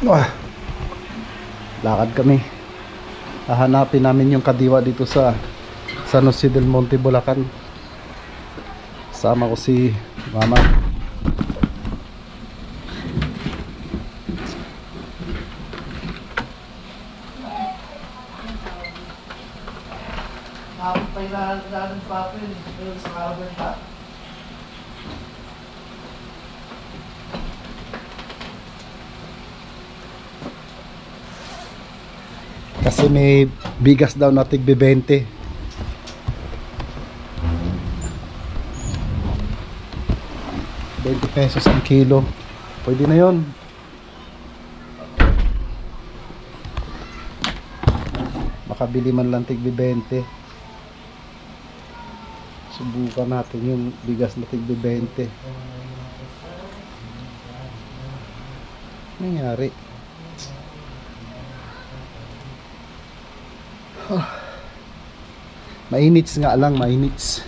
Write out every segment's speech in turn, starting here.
Ah, lakad kami. Hahanapin namin yung kadiwa dito sa San Jose del Monte, Bulacan. Sama ko si mama. Kasi may bigas daw na tigbe 20. 20 pesos ang kilo. Pwede na yon. Makabili man lang tigbe 20. Subukan natin yung bigas na tigbe 20. Nangyari. Mainits nga lang, mainits.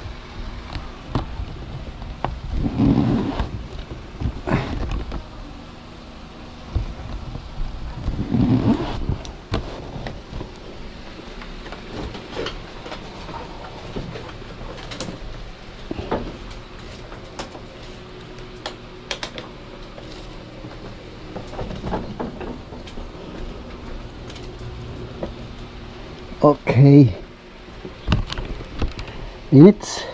Okay. Minutes.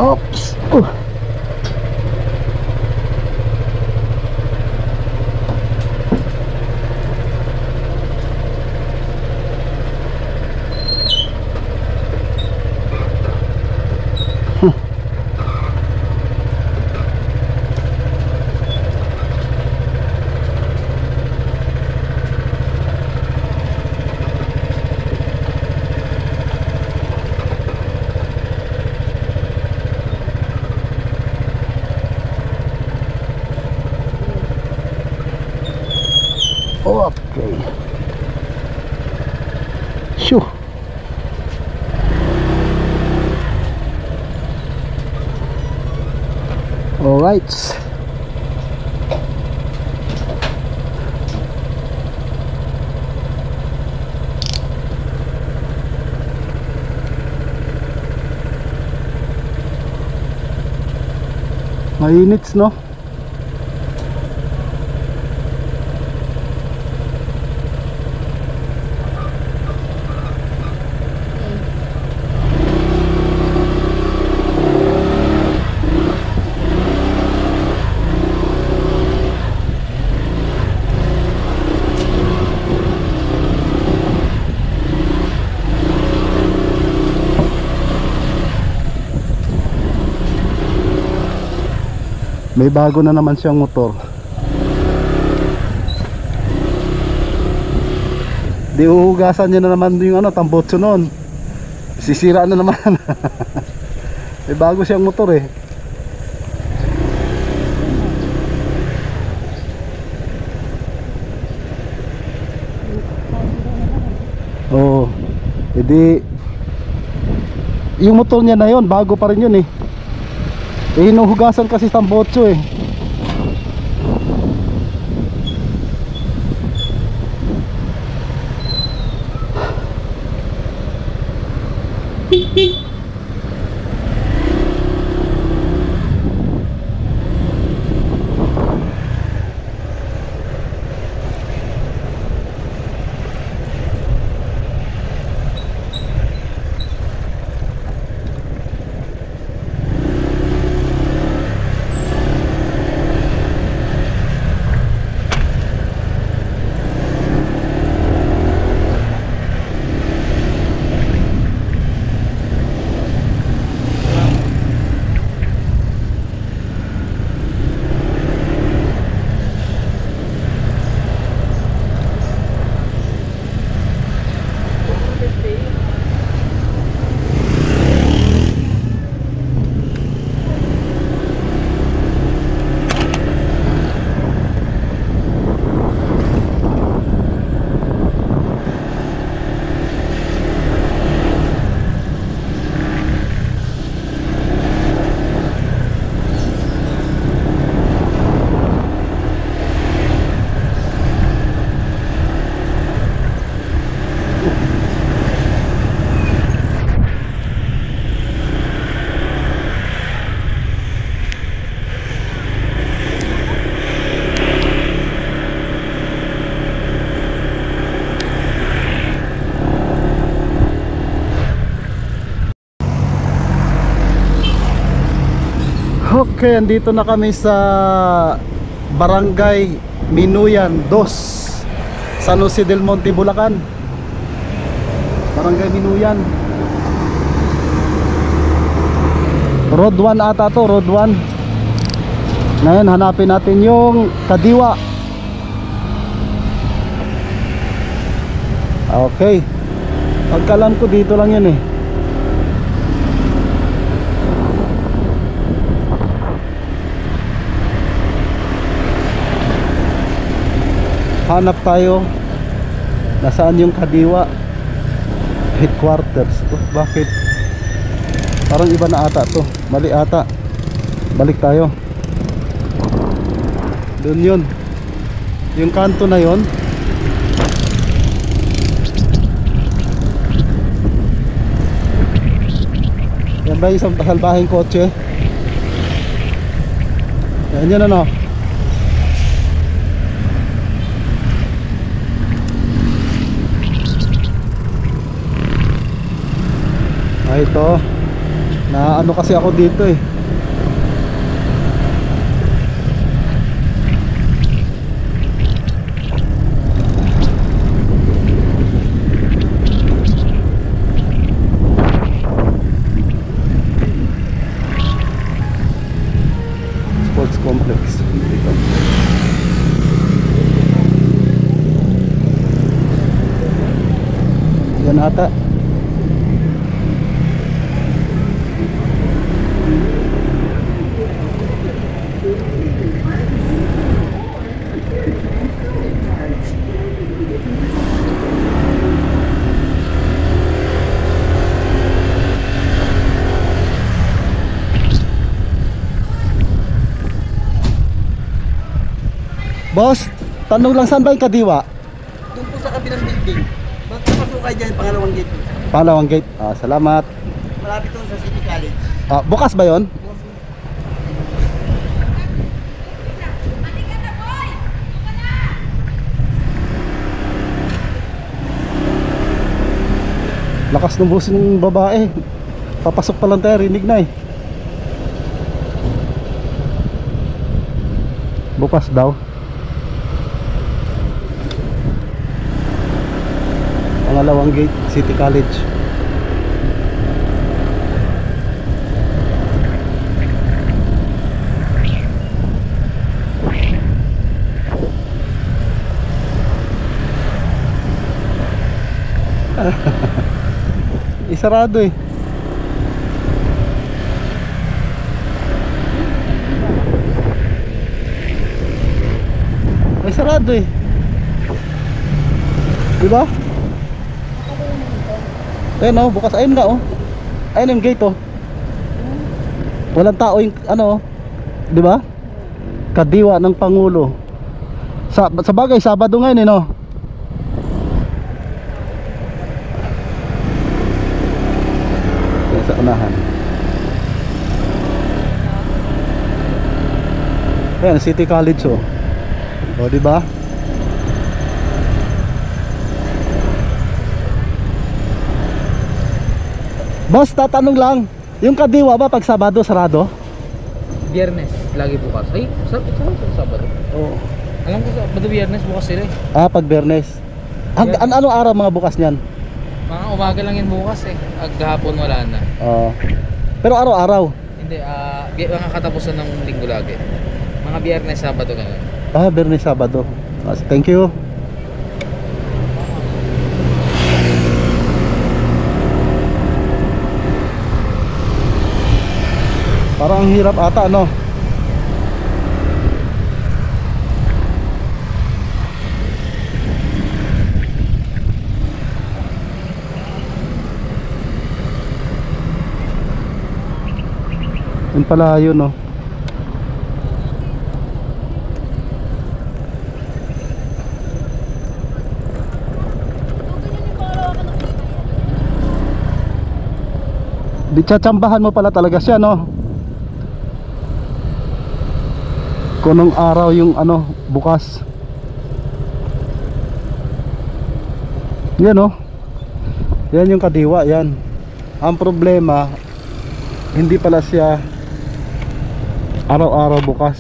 Oops. Okay. Shoo. All right. Mainit, no? May bago na naman siyang motor. Di uhugasan niya na naman yung tambotso noon. Sisira na naman. May bago siyang motor eh. Oo. Edi yung motor niya na yon, bago pa rin yun eh. Hinuhugasan kasi tambotso eh. Okay, andito na kami sa Barangay Minuyan 2, San Jose del Monte, Bulacan. Barangay Minuyan. Road 1 ata to, Road 1. Ngayon hanapin natin yung kadiwa. Okay. Pagkalam ko dito lang yun eh. Hanap tayo. Nasaan yung kadiwa? Headquarters. Oh, bakit? Parang iba na ata to. Mali ata. Balik tayo. Doon yun. Yung kanto na yun. Yan ba yung isang salbahing kotse? Yan yun ano. Ito na ano kasi ako dito eh. Sports complex dito. Yan ata. Boss, tanong lang, saan ba yung kadiwa? Doon po sa kabilang building. Magpapasok kayo dyan, pangalawang gate. Pangalawang gate. Salamat. Malapit doon sa City College. Bukas ba yon? Lakas ng boses ng babae. Papasok pa lang tayo, rinig na eh. Bukas daw. Pangalawang gate, City College. Isarado eh. Ay, sarado eh. Diba? Ayun oh, bukas. Ayun nga oh. Ayun yung gate oh. Walang tao yung ano oh. Diba? Kadiwa ng Pangulo. Sa bagay, Sabado ngayon eh no. Sa unahan. Ayan, City College oh. O, diba? Boss, tatanong lang. Yung kadiwa ba pag Sabado, sarado? Biyernes, lagi bukas. Ay, Sabado. Oo. Alam ko Sabado, Biyernes bukas sila eh. Pag Biyernes. Anong araw mga bukas niyan? Mga umaga lang yan bukas eh. Gahapon wala na. Pero araw-araw? Hindi, mga katapusan ng linggo lagi. Mga Biyernes, Sabado ganun. Biyernes, Sabado. Thank you. Parang ang hirap ata no. Yun pala yun no. Di tsatsambahan mo pala talaga siya no. Kunong araw yung ano bukas. Yan oh. Yan yung kadiwa yan. Ang problema hindi pala siya Araw-araw bukas.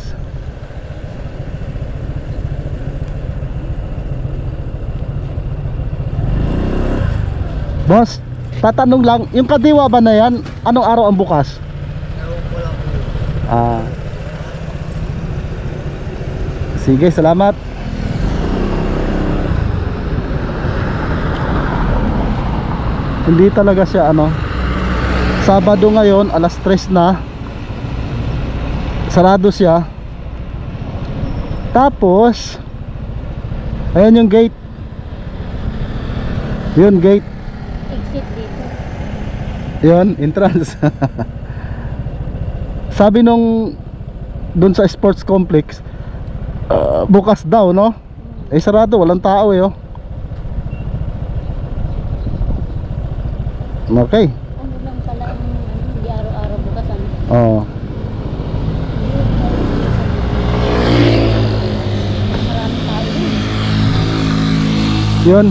Boss, tatanong lang, yung Kadiwa ba na yan, anong araw ang bukas? Ah. Sige, salamat. Hindi talaga siya ano. Sabado ngayon, alas 3 na. Sarado siya. Tapos ayan yung gate. Yun gate. Exit dito. Yun, entrance. Sabi nung dun sa sports complex, bukas daw, no? Eh sarado, walang tao eh, oh. Okay. Ano lang pala ang hindi araw-araw bukas ano. Oo. Maraming tao din. Yun.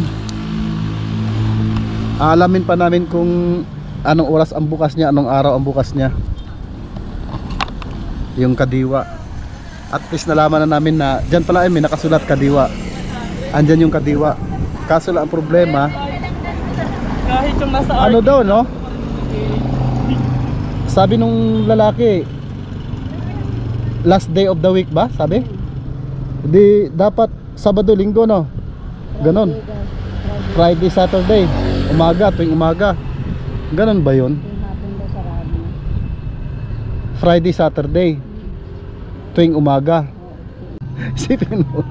Aalamin pa namin kung anong oras ang bukas niya, anong araw ang bukas niya. Yung Kadiwa. At least nalaman na namin na dyan pala ay may nakasulat Kadiwa. Andyan yung Kadiwa. Kaso lang ang problema, Kahit yung nasa ano daw, no? Sabi nung lalaki, last day of the week ba? Sabi? Hindi, dapat Sabado, Linggo, no? Ganon. Friday, Saturday, umaga, tuwing umaga. Ganon ba yun? Yung hapon daw sarado. Friday, Saturday, tuwing umaga. Isipin mo,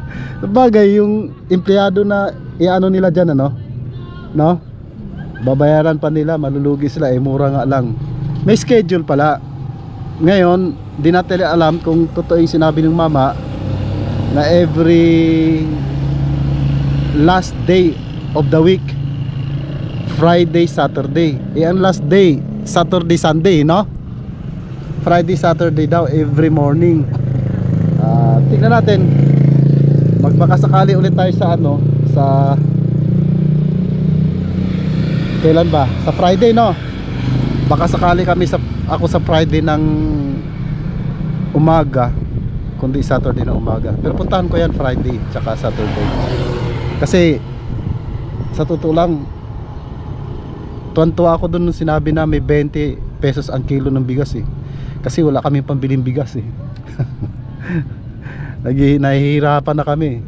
bagay yung empleyado na iano nila dyan, ano? No? Babayaran pa nila, malulugi sila, eh mura nga lang. May schedule pala. Ngayon, di natin alam kung totoo yung sinabi ng mama na every last day of the week, Friday, Saturday. Eh ang last day, Saturday, Sunday, no? Friday, Saturday daw every morning. Tingnan natin. Magbakasakali ulit tayo sa ano, sa kailan ba? Sa Friday, no? Baka sakali kami ako sa Friday ng umaga, kundi Saturday na umaga. Pero puntahan ko yan Friday tsaka Saturday. Kasi sa totoo lang, tuwan-tuwa ako dun nung sinabi na may 20 pesos ang kilo ng bigas eh. Kasi wala kami pambiling bigas eh. Nahihirapan na kami.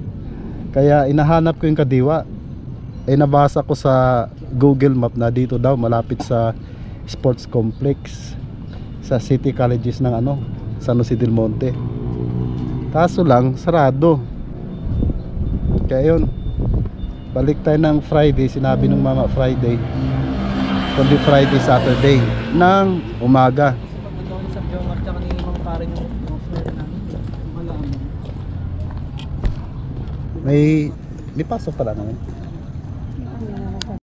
Kaya inahanap ko yung Kadiwa. Eh nabasa ko sa Google Map na dito daw malapit sa sports complex sa City Colleges ng ano, San Jose del Monte. Kaso lang sarado. Kaya yun, balik tayo ng Friday. Sinabi ng mama Friday, kundi Friday, Saturday ng umaga. sa Jomar tsaka ni Mang Karen yung offer namin. Wala mo. May pasok pala naman. Ano,